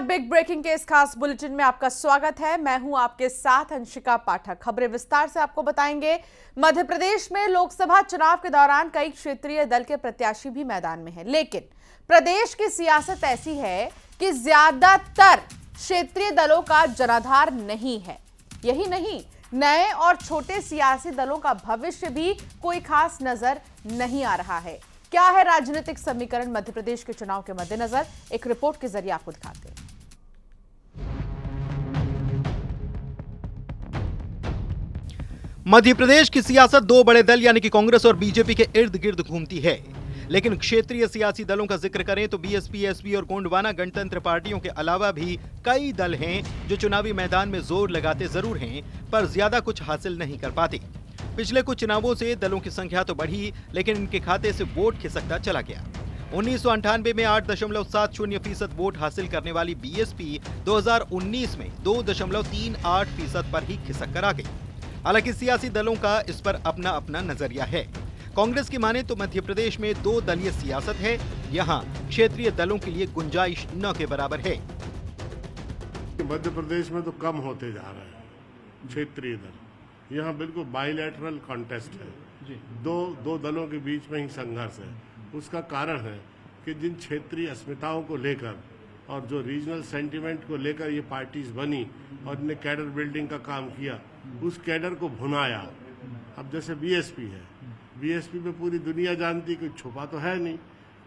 नमस्कार, big breaking के इस खास बुलेटिन में आपका स्वागत है। मैं हूं आपके साथ अंशिका पाठक। खबरें विस्तार से आपको बताएंगे। मध्य प्रदेश में लोकसभा चुनाव के दौरान कई क्षेत्रीय दल के प्रत्याशी भी मैदान में हैं, लेकिन प्रदेश की सियासत ऐसी है कि ज्यादातर क्षेत्रीय दलों का जनाधार नहीं है। यही नहीं, नए और छोटे सियासी दलों का भविष्य भी कोई खास नजर नहीं आ रहा है। क्या है राजनीतिक समीकरण मध्य प्रदेश के चुनाव के मद्देनजर, एक रिपोर्ट के जरिए आपको दिखाते हैं। मध्य प्रदेश की सियासत दो बड़े दल यानी कि कांग्रेस और बीजेपी के इर्द गिर्द घूमती है, लेकिन क्षेत्रीय सियासी दलों का जिक्र करें तो बीएसपी, एसपी और गोंडवाना गणतंत्र पार्टियों के अलावा भी कई दल हैं जो चुनावी मैदान में जोर लगाते जरूर हैं, पर ज्यादा कुछ हासिल नहीं कर पाते। पिछले कुछ चुनावों से दलों की संख्या तो बढ़ी, लेकिन इनके खाते से वोट खिसकता चला गया। 1998 में 8.70% वोट हासिल करने वाली बीएसपी 2019 में 2.38% पर ही खिसक कर आ गई। हालांकि सियासी दलों का इस पर अपना अपना नजरिया है। कांग्रेस की माने तो मध्य प्रदेश में दो दलीय सियासत है, यहाँ क्षेत्रीय दलों के लिए गुंजाइश न के बराबर है। मध्य प्रदेश में तो कम होते जा रहे हैं क्षेत्रीय दल। यहाँ बिल्कुल बाइलैटरल कॉन्टेस्ट है, दो दलों के बीच में ही संघर्ष है। उसका कारण है कि जिन क्षेत्रीय अस्मिताओं को लेकर और जो रीजनल सेंटिमेंट को लेकर ये पार्टीज बनी और इन्हें कैडर बिल्डिंग का काम किया, उस कैडर को भुनाया। अब जैसे बीएसपी है, बीएसपी में पूरी दुनिया जानती, कोई छुपा तो है नहीं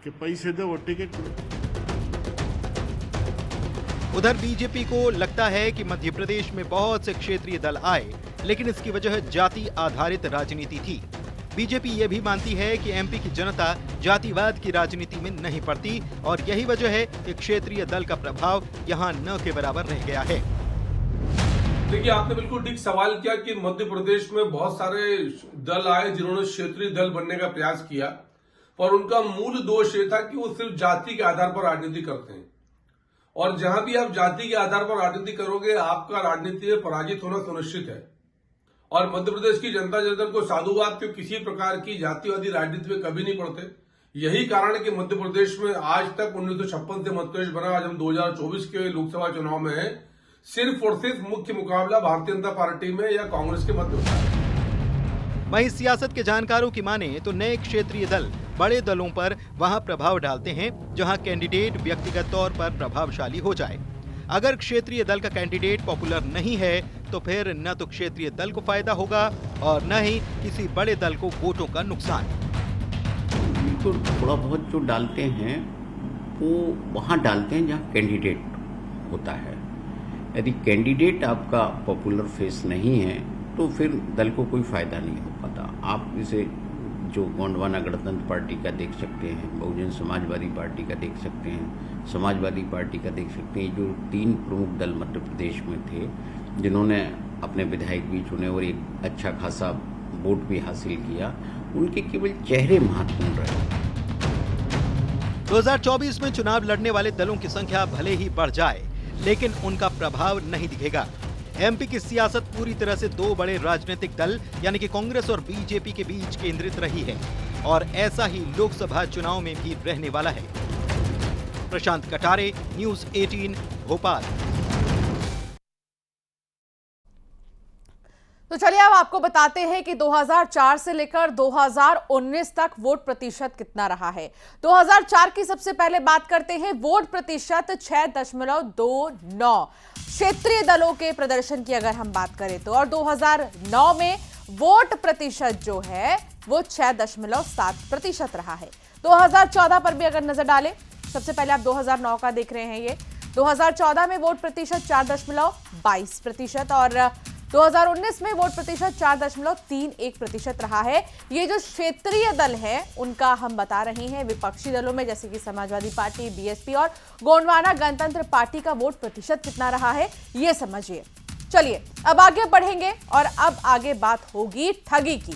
कि पैसे दो वो टिकट लो। उधर बीजेपी को लगता है कि मध्य प्रदेश में बहुत से क्षेत्रीय दल आए, लेकिन इसकी वजह जाति आधारित राजनीति थी। बीजेपी ये भी मानती है कि एमपी की जनता जातिवाद की राजनीति में नहीं पड़ती और यही वजह है कि क्षेत्रीय दल का प्रभाव यहाँ न के बराबर रह गया है। देखिए, आपने बिल्कुल ठीक सवाल किया कि मध्य प्रदेश में बहुत सारे दल आए जिन्होंने क्षेत्रीय दल बनने का प्रयास किया, पर उनका मूल दोष ये था कि वो सिर्फ जाति के आधार पर राजनीति करते हैं। और जहां भी आप जाति के आधार पर राजनीति करोगे, आपका राजनीति में पराजित होना सुनिश्चित है। और मध्य प्रदेश की जनता जनार्दन को साधुवाद के किसी प्रकार की जातिवादी राजनीति में कभी नहीं पड़ते। यही कारण है कि मध्य प्रदेश में आज तक 1956 से मध्य प्रदेश बना, आज हम 2024 के लोकसभा चुनाव में है, सिर्फ और सिर्फ मुख्य मुकाबला भारतीय जनता पार्टी में या कांग्रेस के मध्य होता है। वहीं सियासत के जानकारों की माने तो नए क्षेत्रीय दल बड़े दलों पर वहां प्रभाव डालते हैं जहां कैंडिडेट व्यक्तिगत तौर पर प्रभावशाली हो जाए। अगर क्षेत्रीय दल का कैंडिडेट पॉपुलर नहीं है तो फिर न तो क्षेत्रीय दल को फायदा होगा और न ही किसी बड़े दल को वोटों का नुकसान। तो थोड़ा बहुत जो डालते हैं वो वहाँ डालते हैं जहाँ कैंडिडेट होता है। यदि कैंडिडेट आपका पॉपुलर फेस नहीं है तो फिर दल को कोई फायदा नहीं हो पाता। आप इसे जो गोंडवाना गणतंत्र पार्टी का देख सकते हैं, बहुजन समाजवादी पार्टी का देख सकते हैं, समाजवादी पार्टी का देख सकते हैं। जो तीन प्रमुख दल मध्य प्रदेश में थे जिन्होंने अपने विधायक भी चुने और एक अच्छा खासा वोट भी हासिल किया, उनके केवल चेहरे महत्वपूर्ण रहे। 2024 में चुनाव लड़ने वाले दलों की संख्या भले ही बढ़ जाए, लेकिन उनका प्रभाव नहीं दिखेगा। एमपी की सियासत पूरी तरह से दो बड़े राजनीतिक दल यानी कि कांग्रेस और बीजेपी के बीच केंद्रित रही है और ऐसा ही लोकसभा चुनाव में भी रहने वाला है। प्रशांत कटारे, न्यूज़ 18, भोपाल। तो चलिए अब आपको बताते हैं कि 2004 से लेकर 2019 तक वोट प्रतिशत कितना रहा है। 2004 की सबसे पहले बात करते हैं। वोट प्रतिशत 6.29 क्षेत्रीय दलों के प्रदर्शन की अगर हम बात करें तो, और 2009 में वोट प्रतिशत जो है वो 6.7% रहा है। 2014 पर भी अगर नजर डालें, सबसे पहले आप 2009 का देख रहे हैं। ये 2014 में वोट प्रतिशत 4.22% और 2019 में वोट प्रतिशत 4.31% रहा है। ये जो क्षेत्रीय दल है उनका हम बता रहे हैं। विपक्षी दलों में जैसे कि समाजवादी पार्टी, बीएसपी और गोंडवाना गणतंत्र पार्टी का वोट प्रतिशत कितना रहा है ये समझिए। चलिए अब आगे बढ़ेंगे और अब आगे बात होगी ठगी की।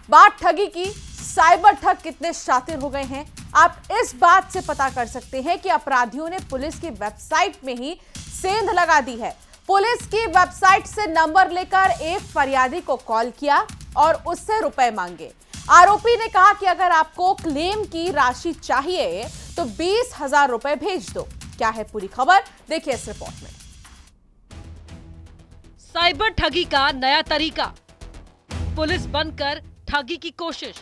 बात ठगी की, साइबर ठग कितने शातिर हो गए हैं आप इस बात से पता कर सकते हैं कि अपराधियों ने पुलिस की वेबसाइट में ही सेंध लगा दी है। पुलिस की वेबसाइट से नंबर लेकर एक फरियादी को कॉल किया और उससे रुपए मांगे। आरोपी ने कहा कि अगर आपको क्लेम की राशि चाहिए तो 20,000 रुपए भेज दो। क्या है पूरी खबर, देखिए इस रिपोर्ट में। साइबर ठगी का नया तरीका, पुलिस बनकर ठगी की कोशिश।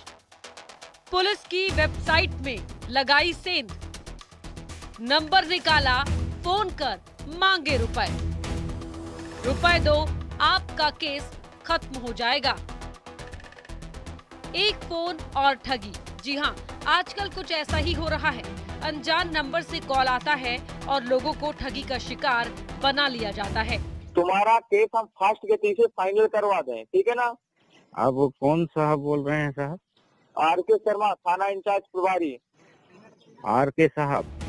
पुलिस की वेबसाइट में लगाई सेंध, नंबर निकाला, फोन कर मांगे रुपए। रुपए दो, आपका केस खत्म हो जाएगा। एक फोन और ठगी। जी हां, आजकल कुछ ऐसा ही हो रहा है। अनजान नंबर से कॉल आता है और लोगों को ठगी का शिकार बना लिया जाता है। तुम्हारा केस हम फास्ट गति से फाइनल करवा दें, ठीक है ना? आप वो कौन साहब बोल रहे हैं साहब? RK शर्मा, थाना इंचार्ज प्रभारी। RK साहब,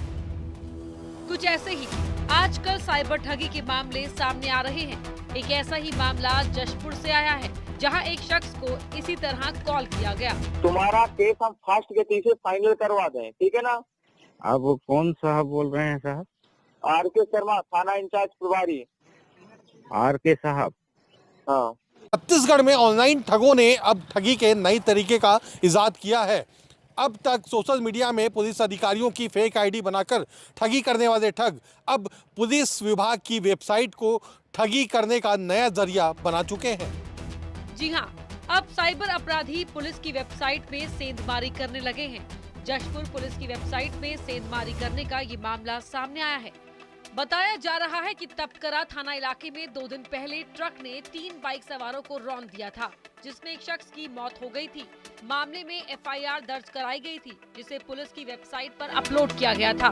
कुछ ऐसे ही आजकल साइबर ठगी के मामले सामने आ रहे हैं। एक ऐसा ही मामला जशपुर से आया है, जहां एक शख्स को इसी तरह कॉल किया गया। तुम्हारा केस हम फास्ट गति से फाइनल करवा दें, ठीक है ना? आप वो कौन साहब बोल रहे हैं साहब? RK शर्मा, थाना इंचार्ज प्रभारी। RK साहब, हाँ। छत्तीसगढ़ में ऑनलाइन ठगों ने अब ठगी के नई तरीके का इजाद किया है। अब तक सोशल मीडिया में पुलिस अधिकारियों की फेक आईडी बनाकर ठगी करने वाले ठग अब पुलिस विभाग की वेबसाइट को ठगी करने का नया जरिया बना चुके हैं। जी हां, अब साइबर अपराधी पुलिस की वेबसाइट में सेंधमारी करने लगे हैं। जशपुर पुलिस की वेबसाइट में सेंधमारी करने का ये मामला सामने आया है। बताया जा रहा है कि तपकरा थाना इलाके में 2 दिन पहले ट्रक ने 3 बाइक सवारों को रौंद दिया था, जिसमें एक शख्स की मौत हो गई थी। मामले में FIR दर्ज कराई गई थी, जिसे पुलिस की वेबसाइट पर अपलोड किया गया था।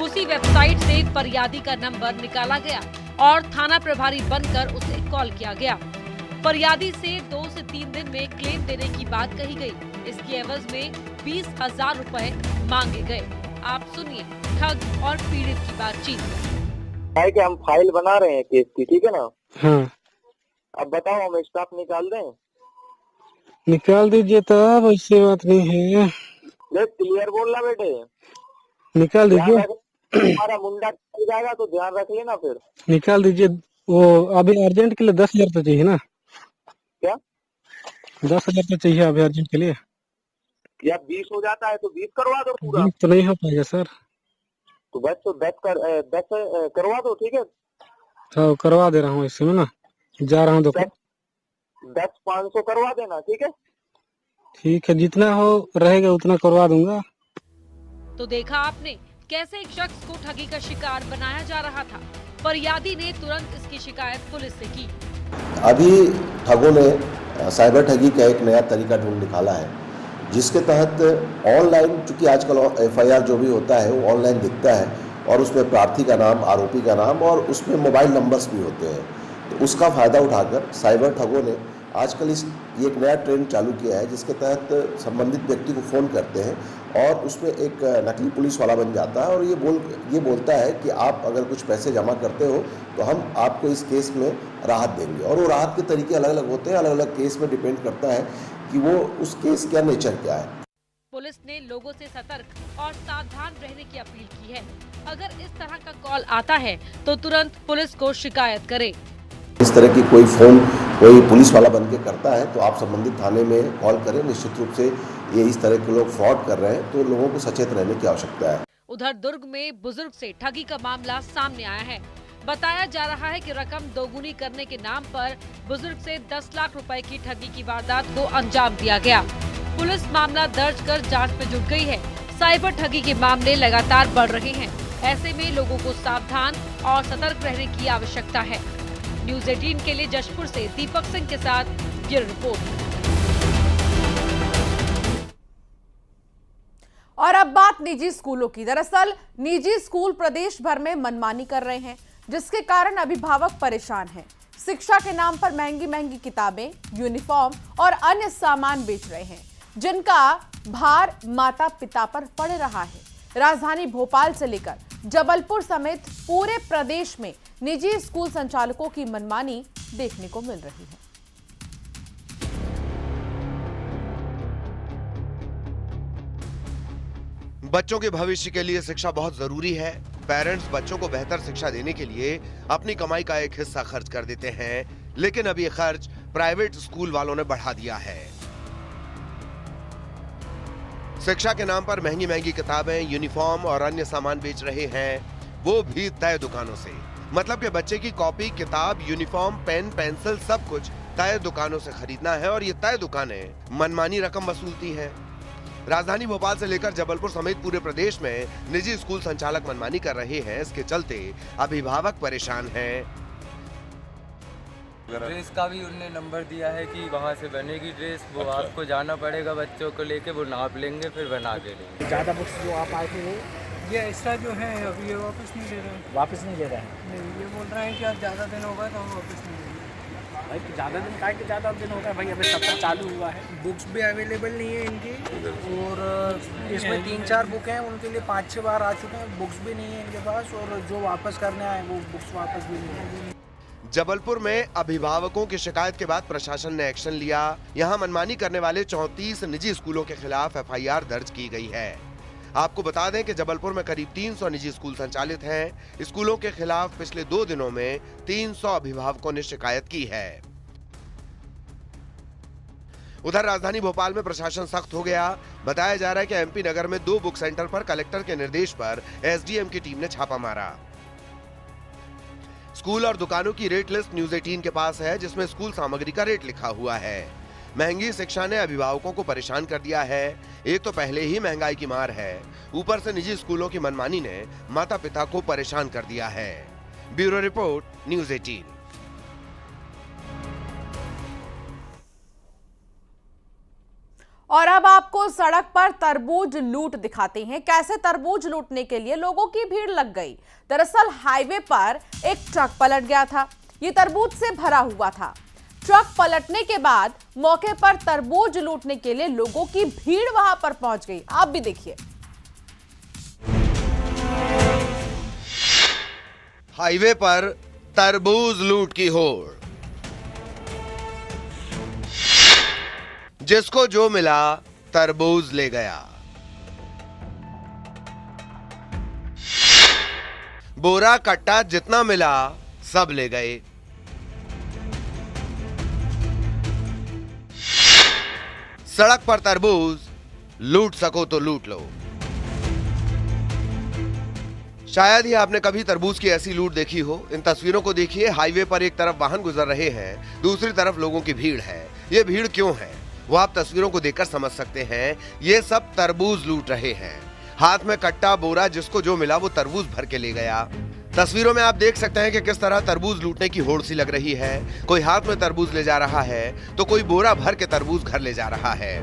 उसी वेबसाइट से फरियादी का नंबर निकाला गया और थाना प्रभारी बनकर उसे कॉल किया गया। फरियादी से 2 से 3 दिन में क्लेम देने की बात कही गई। इसकी एवज में 20,000 रुपए मांगे गए। आप सुनिए ठग और पीड़ित की बातचीत। है कि हम फाइल बना रहे हैं केस की, ठीक है ना? हाँ अब बताओ, हम स्टाफ निकाल दें? निकाल दीजिए तब, ऐसी बात नहीं है। ले क्लियर बोलना बेटे, निकाल ध्यान दीजिए, रख- हमारा मुंडा चल जाएगा तो ध्यान रख लेना फिर। निकाल दीजिए। वो अभी अर्जेंट के लिए 10,000 तो चाहिए ना? क्या? 10,000 तो चाहिए अभी अर्जेंट के लिए। या 20 हो जाता है तो 20 करवा दो पूरा। 20 तो नहीं हो पाएगा सर। तो बस तो 10 करवा दो, ठीक है? तो करवा दे रहा हूँ, इसी में ना जा रहा हूँ दुकान। 10-500 करवा देना, ठीक है? ठीक है, जितना हो रहेगा उतना करवा दूंगा। तो देखा आपने कैसे एक शख्स को ठगी का शिकार बनाया जा रहा था। फरियादी ने तुरंत इसकी शिकायत पुलिस से की। अभी ठगों ने साइबर ठगी का एक नया तरीका ढूंढ निकाला है, जिसके तहत ऑनलाइन, चूंकि आजकल FIR जो भी होता है वो ऑनलाइन दिखता है और उसमें प्रार्थी का नाम, आरोपी का नाम और उसमें मोबाइल नंबर्स भी होते हैं। तो उसका फ़ायदा उठाकर साइबर ठगों ने आजकल ये एक नया ट्रेंड चालू किया है, जिसके तहत संबंधित व्यक्ति को फ़ोन करते हैं और उसमें एक नकली पुलिस वाला बन जाता है और ये बोलता है कि आप अगर कुछ पैसे जमा करते हो तो हम आपको इस केस में राहत देंगे। और वो राहत के तरीके अलग अलग होते हैं, अलग अलग केस में डिपेंड करता है कि वो उस केस का नेचर क्या है। पुलिस ने लोगों से सतर्क और सावधान रहने की अपील की है। अगर इस तरह का कॉल आता है तो तुरंत पुलिस को शिकायत करें। इस तरह की कोई फ़ोन कोई पुलिस वाला बन के करता है तो आप संबंधित थाने में कॉल करें। निश्चित रूप से ये इस तरह के लोग फ्रॉड कर रहे हैं तो लोगों को सचेत रहने की आवश्यकता है। उधर दुर्ग में बुजुर्ग से ठगी का मामला सामने आया है। बताया जा रहा है कि रकम दोगुनी करने के नाम पर बुजुर्ग से 10 लाख रुपए की ठगी की वारदात को अंजाम दिया गया। पुलिस मामला दर्ज कर जांच में जुट गई है। साइबर ठगी के मामले लगातार बढ़ रहे हैं। ऐसे में लोगों को सावधान और सतर्क रहने की आवश्यकता है। न्यूज़ 18 के लिए जशपुर से दीपक सिंह के साथ ब्यूरो रिपोर्ट। और अब बात निजी स्कूलों की। दरअसल निजी स्कूल प्रदेश भर में मनमानी कर रहे हैं, जिसके कारण अभिभावक परेशान हैं। शिक्षा के नाम पर महंगी महंगी किताबें, यूनिफॉर्म और अन्य सामान बेच रहे हैं, जिनका भार माता पिता पर पड़ रहा है। राजधानी भोपाल से लेकर जबलपुर समेत पूरे प्रदेश में निजी स्कूल संचालकों की मनमानी देखने को मिल रही है। बच्चों के भविष्य के लिए शिक्षा बहुत जरूरी है। पेरेंट्स बच्चों को बेहतर शिक्षा देने के लिए अपनी कमाई का एक हिस्सा खर्च कर देते हैं, लेकिन अब ये खर्च प्राइवेट स्कूल वालों ने बढ़ा दिया है। शिक्षा के नाम पर महंगी महंगी किताबें, यूनिफॉर्म और अन्य सामान बेच रहे हैं। वो भी तय दुकानों से। मतलब कि बच्चे की कॉपी, किताब, यूनिफॉर्म, पेन, पेंसिल सब कुछ तय दुकानों से खरीदना है और ये तय दुकानें मनमानी रकम वसूलती हैं। राजधानी भोपाल से लेकर जबलपुर समेत पूरे प्रदेश में निजी स्कूल संचालक मनमानी कर रहे हैं। इसके चलते अभिभावक परेशान हैं। ड्रेस का भी उन्होंने नंबर दिया है कि वहाँ से बनेगी ड्रेस, वो आपको जाना पड़ेगा बच्चों को लेके, वो नाप लेंगे फिर बना के लेंगे। ज़्यादा बुक्स जो आप आए थे ये एक्स्ट्रा जो है अभी ये वापस नहीं ले रहे हैं। वापस नहीं ले रहे हैं? नहीं, ये बोल रहे हैं कि अब ज़्यादा दिन हो गए तो हम वापस नहीं लेंगे। भाई ज़्यादा दिन का ज़्यादा दिन हो गए भाई, अभी सप्ताह चालू हुआ है। बुक्स भी अवेलेबल नहीं है इनकी और इसमें 3-4 बुक हैं, उनके लिए 5-6 बार आ चुके हैं। बुक्स भी नहीं है इनके पास और जो वापस करने आए वो बुक्स वापस भी नहीं है। जबलपुर में अभिभावकों की शिकायत के बाद प्रशासन ने एक्शन लिया। यहां मनमानी करने वाले 34 निजी स्कूलों के खिलाफ एफआईआर दर्ज की गई है। आपको बता दें कि जबलपुर में करीब 300 निजी स्कूल संचालित हैं। स्कूलों के खिलाफ पिछले 2 दिनों में 300 अभिभावकों ने शिकायत की है। उधर राजधानी भोपाल में प्रशासन सख्त हो गया। बताया जा रहा है कि एमपी नगर में 2 बुक सेंटर पर कलेक्टर के निर्देश पर एसडीएम की टीम ने छापा मारा। स्कूल और दुकानों की रेट लिस्ट न्यूज़ 18 के पास है, जिसमें स्कूल सामग्री का रेट लिखा हुआ है। महंगी शिक्षा ने अभिभावकों को परेशान कर दिया है। एक तो पहले ही महंगाई की मार है, ऊपर से निजी स्कूलों की मनमानी ने माता पिता को परेशान कर दिया है। Bureau report, news 18। और अब आपको सड़क पर तरबूज लूट दिखाते हैं। कैसे तरबूज लूटने के लिए लोगों की भीड़ लग गई। दरअसल हाईवे पर एक ट्रक पलट गया था। ये तरबूज से भरा हुआ था। ट्रक पलटने के बाद मौके पर तरबूज लूटने के लिए लोगों की भीड़ वहां पर पहुंच गई। आप भी देखिए। हाईवे पर तरबूज लूट की होड़। जिसको जो मिला तरबूज ले गया। बोरा कट्टा जितना मिला सब ले गए। सड़क पर तरबूज, लूट सको तो लूट लो। शायद ही आपने कभी तरबूज की ऐसी लूट देखी हो। इन तस्वीरों को देखिए। हाईवे पर एक तरफ वाहन गुजर रहे हैं, दूसरी तरफ लोगों की भीड़ है। ये भीड़ क्यों है वो आप तस्वीरों को देखकर समझ सकते हैं। ये सब तरबूज लूट रहे हैं। हाथ में कट्टा, बोरा, जिसको जो मिला वो तरबूज भर के ले गया। तस्वीरों में आप देख सकते हैं कि किस तरह तरबूज लूटने की होड़ सी लग रही है। कोई हाथ में तरबूज ले जा रहा है तो कोई बोरा भर के तरबूज घर ले जा रहा है।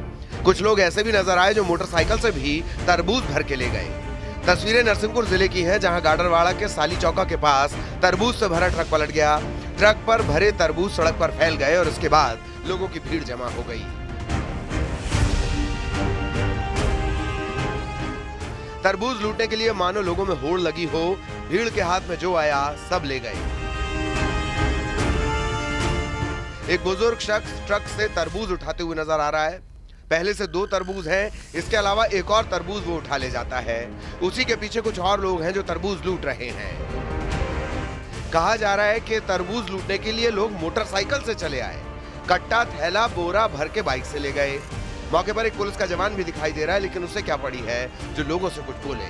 कुछ लोग ऐसे भी नजर आए जो मोटरसाइकिल से भी तरबूज भर के ले गए। तस्वीरें नरसिंहपुर जिले की हैं, जहां गाडरवाड़ा के साली चौका के पास तरबूज से भरा ट्रक पलट गया। ट्रक पर भरे तरबूज सड़क पर फैल गए और इसके बाद लोगों की भीड़ जमा हो गई। तरबूज लूटने के लिए मानो लोगों में होड़ लगी हो। भीड़ के हाथ में जो आया सब ले गए। एक बुजुर्ग शख्स ट्रक से तरबूज उठाते हुए नजर आ रहा है। पहले से 2 तरबूज हैं, इसके अलावा एक और तरबूज वो उठा ले जाता है। उसी के पीछे कुछ और लोग हैं जो तरबूज लूट रहे हैं। कहा जा रहा है कि तरबूज लूटने के लिए लोग मोटरसाइकिल से चले आए। कट्टा, थैला, बोरा भर के बाइक से ले गए। मौके पर एक पुलिस का जवान भी दिखाई दे रहा है, लेकिन उससे क्या पड़ी है जो लोगों से कुछ बोले।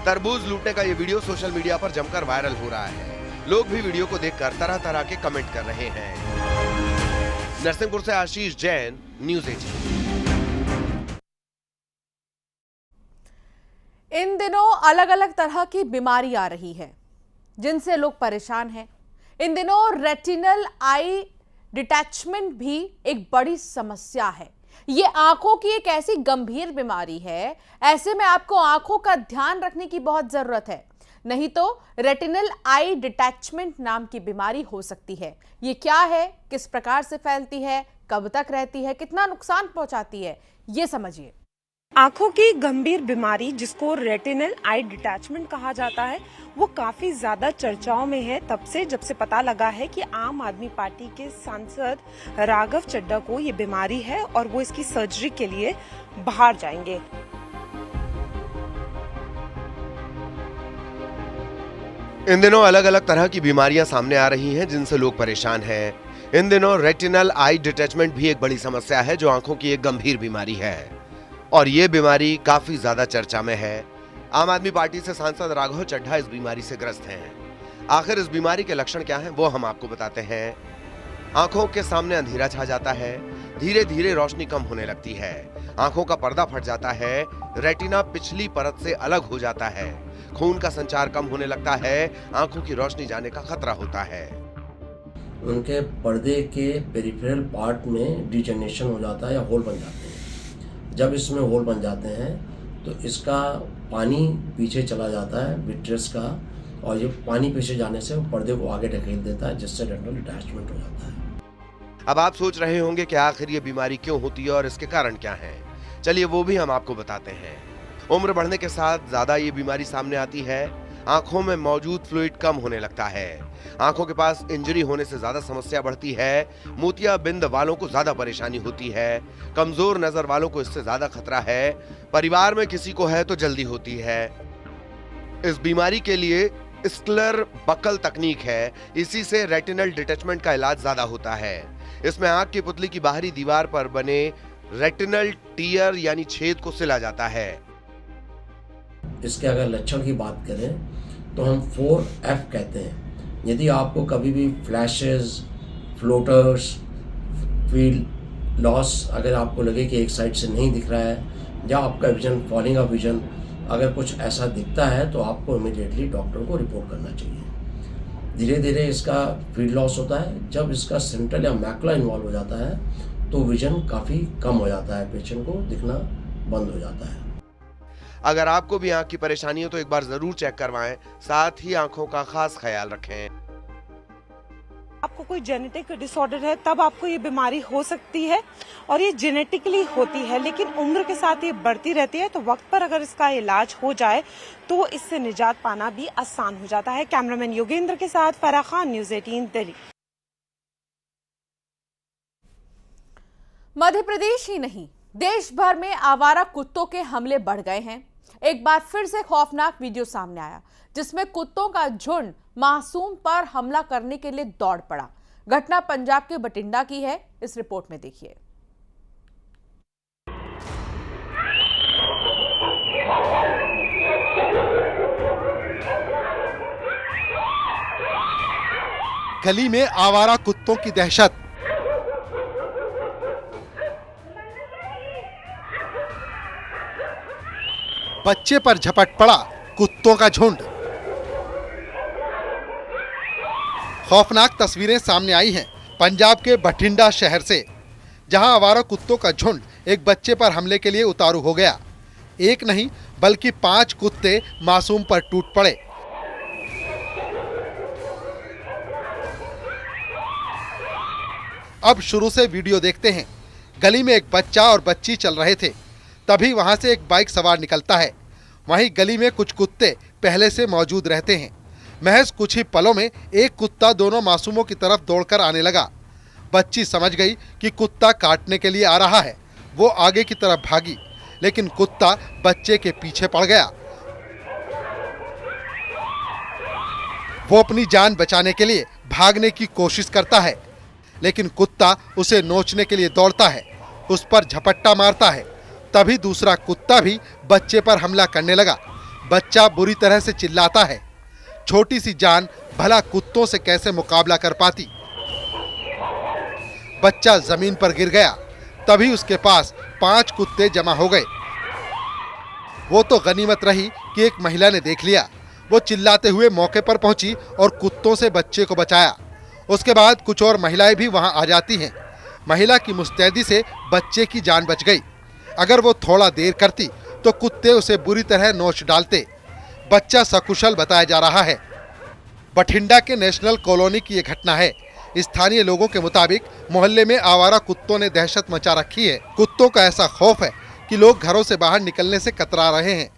तरबूज लूटने का ये वीडियो सोशल मीडिया पर जमकर वायरल हो रहा है। लोग भी वीडियो को देखकर तरह तरह के कमेंट कर रहे हैं। नरसिंहपुर से आशीष जैन, न्यूज़ 18। इन दिनों अलग अलग तरह की बीमारी आ रही है जिनसे लोग परेशान हैं। इन दिनों रेटिनल आई डिटैचमेंट भी एक बड़ी समस्या है। ये आंखों की एक ऐसी गंभीर बीमारी है, ऐसे में आपको आंखों का ध्यान रखने की बहुत जरूरत है, नहीं तो रेटिनल आई डिटैचमेंट नाम की बीमारी हो सकती है। ये क्या है, किस प्रकार से फैलती है, कब तक रहती है, कितना नुकसान पहुंचाती है, ये समझिए। आंखों की गंभीर बीमारी जिसको रेटिनल आई डिटैचमेंट कहा जाता है वो काफी ज्यादा चर्चाओं में है तब से जब से पता लगा है कि आम आदमी पार्टी के सांसद राघव चड्ढा को ये बीमारी है और वो इसकी सर्जरी के लिए बाहर जाएंगे। इन दिनों अलग अलग तरह की बीमारियां सामने आ रही हैं जिनसे लोग परेशान हैं। इन दिनों रेटिनल आई डिटैचमेंट भी एक बड़ी समस्या है जो आंखों की एक गंभीर बीमारी है और ये बीमारी काफी ज्यादा चर्चा में है। आम आदमी पार्टी से सांसद राघव चड्ढा इस बीमारी से ग्रस्त हैं। आखिर इस बीमारी के लक्षण क्या हैं वो हम आपको बताते हैं। आंखों के सामने अंधेरा छा जाता है, धीरे धीरे रोशनी कम होने लगती है, आंखों का पर्दा फट जाता है, रेटिना पिछली परत से अलग हो जाता है, खून का संचार कम होने लगता है, आंखों की रोशनी जाने का खतरा होता है। उनके पर्दे के पेरिफेरल पार्ट में डिजेनरेशन हो जाता है या होल बन जाते हैं। जब इसमें होल बन जाते हैं तो इसका पानी पीछे चला जाता है विट्रियस का, और ये पानी पीछे जाने से पर्दे को आगे ढकेल देता है, जिससे रेटिनल डिटैचमेंट हो जाता है। अब आप सोच रहे होंगे कि आखिर ये बीमारी क्यों होती है और इसके कारण क्या हैं? चलिए वो भी हम आपको बताते हैं। उम्र बढ़ने के साथ ज्यादा ये बीमारी सामने आती है। आंखों में मौजूद फ्लूइड कम होने लगता है, आंखों के पास इंजरी होने से ज्यादा समस्या बढ़ती है, मोतियाबिंद वालों को ज्यादा परेशानी होती है, कमजोर नजर वालों को इससे ज्यादा खतरा है, परिवार में किसी को है तो जल्दी होती है। इस बीमारी के लिए स्क्लर बकल तकनीक है, इसी से रेटिनल डिटैचमेंट का इलाज ज्यादा होता है। इसमें आंख की पुतली की बाहरी दीवार पर बने रेटिनल टीयर यानी छेद को सिला जाता है। इसके अगर लक्षण की बात करें तो हम 4F कहते हैं। यदि आपको कभी भी फ्लैशेस, फ्लोटर्स, फील्ड लॉस अगर आपको लगे कि एक साइड से नहीं दिख रहा है, या आपका विजन फॉलिंग ऑफ विजन अगर कुछ ऐसा दिखता है तो आपको इमीडिएटली डॉक्टर को रिपोर्ट करना चाहिए। धीरे धीरे इसका फील्ड लॉस होता है। जब इसका सेंट्रल या मैकुला इन्वॉल्व हो जाता है तो विजन काफ़ी कम हो जाता है, पेशेंट को दिखना बंद हो जाता है। अगर आपको भी आंख की परेशानी हो तो एक बार जरूर चेक करवाएं, साथ ही आंखों का खास ख्याल रखें। आपको कोई जेनेटिक डिसऑर्डर है तब आपको ये बीमारी हो सकती है, और ये जेनेटिकली होती है, लेकिन उम्र के साथ ये बढ़ती रहती है। तो वक्त पर अगर इसका इलाज हो जाए तो इससे निजात पाना भी आसान हो जाता है। कैमरामैन योगेंद्र के साथ फराह खान, न्यूज़ 18 दिल्ली। मध्य प्रदेश ही नहीं, देश भर में आवारा कुत्तों के हमले बढ़ गए हैं। एक बार फिर से खौफनाक वीडियो सामने आया जिसमें कुत्तों का झुंड मासूम पर हमला करने के लिए दौड़ पड़ा। घटना पंजाब के बठिंडा की है, इस रिपोर्ट में देखिए। गली में आवारा कुत्तों की दहशत। बच्चे पर झपट पड़ा कुत्तों का झुंड। खौफनाक तस्वीरें सामने आई हैं पंजाब के बठिंडा शहर से, जहां आवारा कुत्तों का झुंड एक बच्चे पर हमले के लिए उतारू हो गया। एक नहीं बल्कि 5 कुत्ते मासूम पर टूट पड़े। अब शुरू से वीडियो देखते हैं। गली में एक बच्चा और बच्ची चल रहे थे, तभी वहां से एक बाइक सवार निकलता है। वहीं गली में कुछ कुत्ते पहले से मौजूद रहते हैं। महज कुछ ही पलों में एक कुत्ता दोनों मासूमों की तरफ दौड़कर आने लगा। बच्ची समझ गई कि कुत्ता काटने के लिए आ रहा है। वो आगे की तरफ भागी, लेकिन कुत्ता बच्चे के पीछे पड़ गया। वो अपनी जान बचाने के लिए भागने की कोशिश करता है, लेकिन कुत्ता उसे नोचने के लिए दौड़ता है, उस पर झपट्टा मारता है। तभी दूसरा कुत्ता भी बच्चे पर हमला करने लगा। बच्चा बुरी तरह से चिल्लाता है। छोटी सी जान भला कुत्तों से कैसे मुकाबला कर पाती। बच्चा जमीन पर गिर गया। तभी उसके पास 5 कुत्ते जमा हो गए। वो तो गनीमत रही कि एक महिला ने देख लिया। वो चिल्लाते हुए मौके पर पहुंची और कुत्तों से बच्चे को बचाया। उसके बाद कुछ और महिलाएं भी वहां आ जाती हैं। महिला की मुस्तैदी से बच्चे की जान बच गई। अगर वो थोड़ा देर करती तो कुत्ते उसे बुरी तरह नोच डालते। बच्चा सकुशल बताया जा रहा है। बठिंडा के नेशनल कॉलोनी की ये घटना है। स्थानीय लोगों के मुताबिक मोहल्ले में आवारा कुत्तों ने दहशत मचा रखी है। कुत्तों का ऐसा खौफ है कि लोग घरों से बाहर निकलने से कतरा रहे हैं।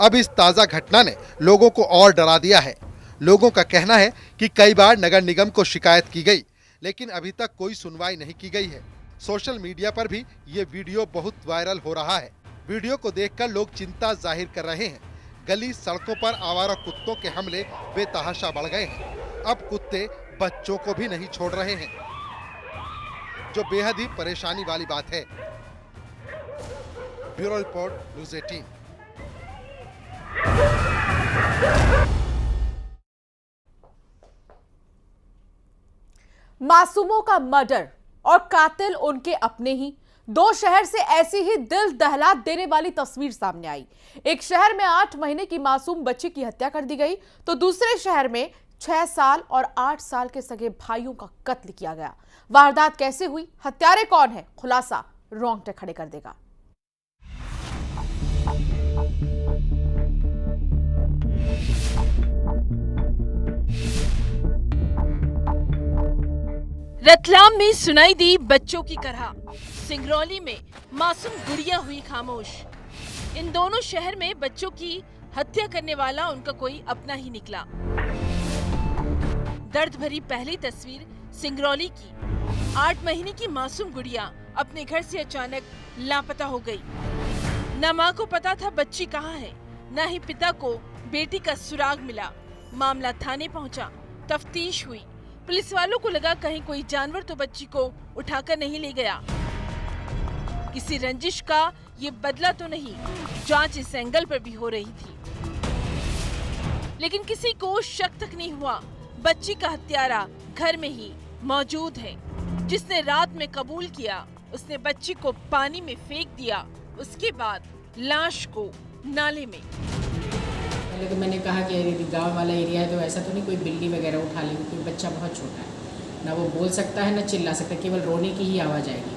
अब इस ताज़ा घटना ने लोगों को और डरा दिया है। लोगों का कहना है कि कई बार नगर निगम को शिकायत की गई, लेकिन अभी तक कोई सुनवाई नहीं की गई है। सोशल मीडिया पर भी ये वीडियो बहुत वायरल हो रहा है। वीडियो को देखकर लोग चिंता जाहिर कर रहे हैं। गली सड़कों पर आवारा कुत्तों के हमले बेतहाशा बढ़ गए हैं। अब कुत्ते बच्चों को भी नहीं छोड़ रहे हैं, जो बेहद ही परेशानी वाली बात है। Bureau report, news 18। मासूमों का मर्डर और कातिल उनके अपने ही। दो शहर से ऐसी ही दिल दहला देने वाली तस्वीर सामने आई। एक शहर में 8 महीने की मासूम बच्ची की हत्या कर दी गई, तो दूसरे शहर में 6 साल और 8 साल के सगे भाइयों का कत्ल किया गया। वारदात कैसे हुई, हत्यारे कौन है, खुलासा रोंगटे खड़े कर देगा। रतलाम में सुनाई दी बच्चों की करहा, सिंगरौली में मासूम गुड़िया हुई खामोश। इन दोनों शहर में बच्चों की हत्या करने वाला उनका कोई अपना ही निकला। दर्द भरी पहली तस्वीर सिंगरौली की। 8 महीने की मासूम गुड़िया अपने घर से अचानक लापता हो गई। न माँ को पता था बच्ची कहाँ है, न ही पिता को बेटी का सुराग मिला। मामला थाने पहुंचा, तफ्तीश हुई। पुलिस वालों को लगा कहीं कोई जानवर तो बच्ची को उठाकर नहीं ले गया। किसी रंजिश का ये बदला तो नहीं, जांच इस एंगल पर भी हो रही थी। लेकिन किसी को शक तक नहीं हुआ, बच्ची का हत्यारा घर में ही मौजूद है। जिसने रात में कबूल किया, उसने बच्ची को पानी में फेंक दिया, उसके बाद लाश को नाले में। पहले तो मैंने कहा कि गांव वाला एरिया है तो ऐसा तो नहीं कोई बिल्ली वगैरह उठा लेगी, क्योंकि बच्चा बहुत छोटा है, ना वो बोल सकता है ना चिल्ला सकता है, केवल रोने की ही आवाज़ आएगी।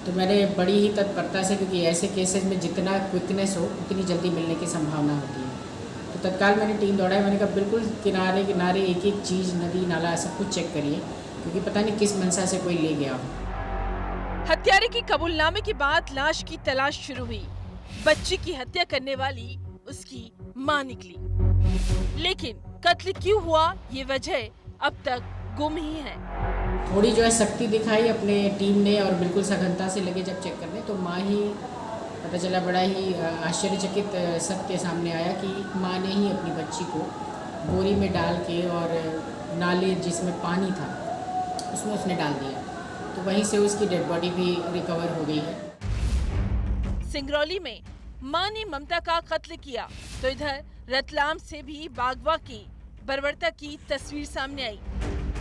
तो मैंने बड़ी ही तत्परता से, क्योंकि ऐसे केसेस में जितना क्विकनेस हो उतनी जल्दी मिलने की संभावना होती है, तो तत्काल मैंने टीम दौड़ाई। मैंने कहा बिल्कुल किनारे किनारे एक एक चीज़, नदी नाला सब कुछ चेक करिए, क्योंकि पता नहीं किस मंशा से कोई ले गया हो। हत्यारे के कबूलनामे के बाद लाश की तलाश शुरू हुई। बच्ची की हत्या करने वाली उसकी मां निकली, लेकिन कत्ल क्यों हुआ ये वजह अब तक गुम ही है। थोड़ी जो है शक्ति दिखाई अपने टीम ने और बिल्कुल सघनता से लगे जब चेक करने, तो माँ ही पता चला, बड़ा ही आश्चर्यचकित सत्य सामने आया कि माँ ने ही अपनी बच्ची को बोरी में डाल के और नाले जिसमें पानी था उसमें उसने डाल दिया, तो वहीं से उसकी डेड बॉडी भी रिकवर हो गई है। सिंगरौली में मां ने ममता का कत्ल किया, तो इधर रतलाम से भी बागवा की बर्बरता की तस्वीर सामने आई।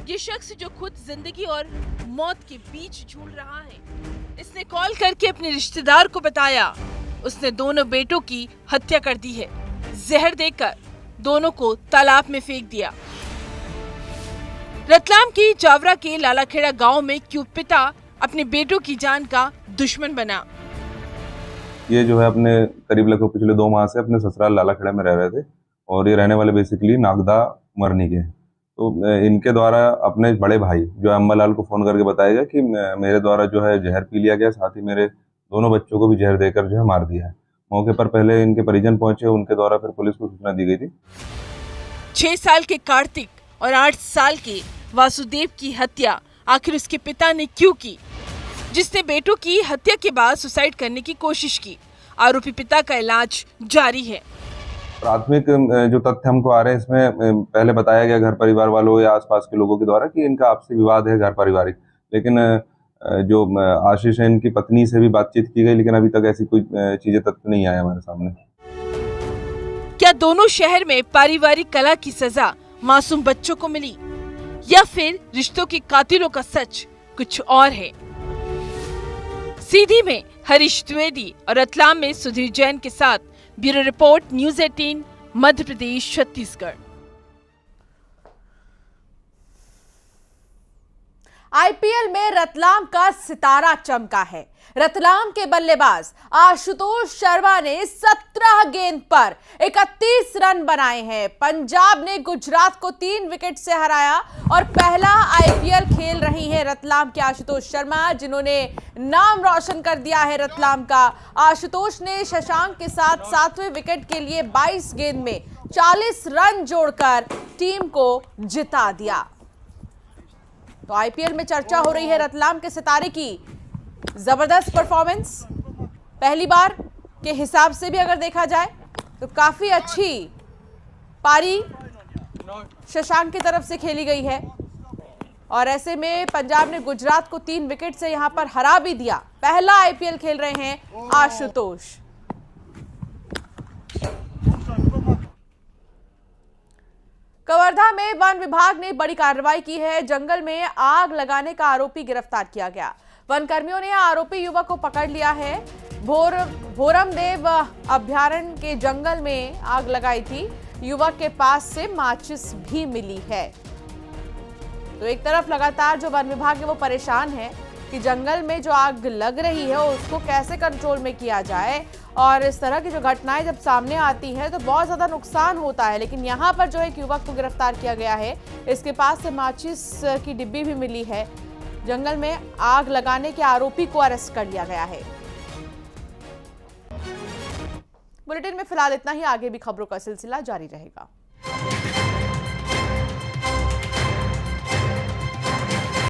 ये शख्स जो खुद जिंदगी और मौत के बीच झूल रहा है, इसने कॉल करके अपने रिश्तेदार को बताया उसने दोनों बेटों की हत्या कर दी है। जहर देकर दोनों को तालाब में फेंक दिया। रतलाम की जावरा के लालाखेड़ा गांव में क्यों पिता अपने बेटों की जान का दुश्मन बना। ये जो है अपने करीब लगभग पिछले 2 माह से अपने ससुराल लालाखेड़ा में रह रहे थे, और ये रहने वाले बेसिकली नागदा मरनी के। तो इनके द्वारा अपने बड़े भाई जो अम्बालाल को फ़ोन करके बताया गया कि मेरे द्वारा जो है जहर पी लिया गया, साथ ही मेरे दोनों बच्चों को भी जहर देकर जो है मार दिया है। मौके पर पहले इनके परिजन पहुंचे, उनके द्वारा फिर पुलिस को सूचना दी गई थी। 6 साल के कार्तिक और 8 साल के वासुदेव की हत्या आखिर उसके पिता ने क्यों की, जिसने बेटों की हत्या के बाद सुसाइड करने की कोशिश की। आरोपी पिता का इलाज जारी है। प्राथमिक जो तथ्य हमको आ रहे हैं, इसमें पहले बताया गया घर परिवार वालों या आसपास के लोगों के द्वारा कि इनका आपसी विवाद है घर पारिवारिक, लेकिन जो आशीष है इनकी पत्नी से भी बातचीत की गई, लेकिन अभी तक ऐसी कोई चीजें तथ्य नहीं आया हमारे सामने। क्या दोनों शहर में पारिवारिक कलह की सजा मासूम बच्चों को मिली, या फिर रिश्तों के कातिलों का सच कुछ और है? सीधी में हरीश द्विवेदी और रतलाम में सुधीर जैन के साथ bureau report, news 18, Madhya Pradesh, Chhattisgarh. IPL में रतलाम का सितारा चमका है। रतलाम के बल्लेबाज आशुतोष शर्मा ने 17 गेंद पर 31 रन बनाए हैं। पंजाब ने गुजरात को 3 विकेट से हराया और पहला आईपीएल खेल रही हैं रतलाम के आशुतोष शर्मा, जिन्होंने नाम रोशन कर दिया है रतलाम का। आशुतोष ने शशांक के साथ 7वें विकेट के लिए 22 गेंद में 40 रन जोड़कर टीम को जिता दिया। तो आईपीएल में चर्चा हो रही है रतलाम के सितारे की जबरदस्त परफॉर्मेंस। पहली बार के हिसाब से भी अगर देखा जाए तो काफी अच्छी पारी शशांक की तरफ से खेली गई है, और ऐसे में पंजाब ने गुजरात को 3 विकेट से यहां पर हरा भी दिया। पहला आईपीएल खेल रहे हैं आशुतोष। कवर्धा में वन विभाग ने बड़ी कार्रवाई की है। जंगल में आग लगाने का आरोपी गिरफ्तार किया गया। वन कर्मियों ने आरोपी युवक को पकड़ लिया है। भोरमदेव अभयारण्य के जंगल में आग लगाई थी। युवक के पास से माचिस भी मिली है। तो एक तरफ लगातार जो वन विभाग है वो परेशान है कि जंगल में जो आग लग रही है उसको कैसे कंट्रोल में किया जाए, और इस तरह की जो घटनाएं जब सामने आती है तो बहुत ज्यादा नुकसान होता है। लेकिन यहाँ पर जो एक युवक को गिरफ्तार किया गया है, इसके पास से माचिस की डिब्बी भी मिली है। जंगल में आग लगाने के आरोपी को अरेस्ट कर लिया गया है। बुलेटिन में फिलहाल इतना ही, आगे भी खबरों का सिलसिला जारी रहेगा।